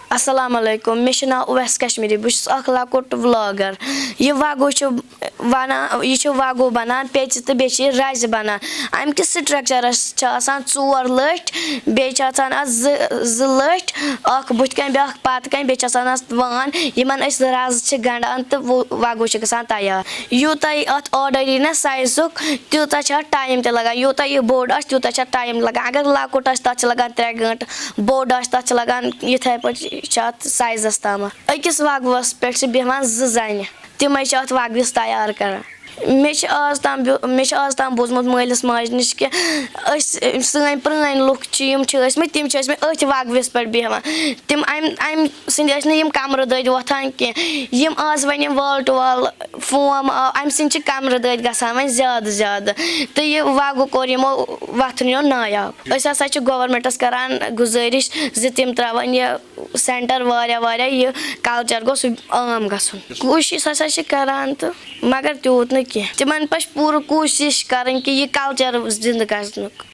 अस्सलाम वालेकुम मे नाव उवैस कश्मीरी बस लकुट व्लॉगर यह वागो वागो बनान पेच तो बे रज बनान अम कि स्ट्रक्चरस चोर लठ बे लठ बुत कन ब्या पत कन बे वान यमन रज गंडान तो वागो गसान तैयार यूता अत ऑर्डर यी ना साइजुक तूता टाइम ते लगान यूता यह बोड़ तूता टाइम लगान अगर लकुट तथ लगान 3 घंटे बोड़ तथ लगान इथे पे साइजस तम अकिस वागवस पे बेहान जन तमें वागविस तैयार कर मे आज तम बोजमुत मालिस माज नश कि सन प्रान लुक तम अथ वागविस पे बेहान तम अम सम कमर दद वोथान कह आज वन वाल टू वाल फोम अम सद कमर दद गसान वन ज्यादा तो यह वागो कोर यमो वथन यो नायाब हसा गवर्नमेंटस करान गुजारिश तम त्रावन यह सेंटर वारिया यह कल्चर गोस आम गसन कोशिश हसा करान तो मगर तूत न कह तिमन पश पूरा कोशिश कर कि यह कल्चर जिंद गजन।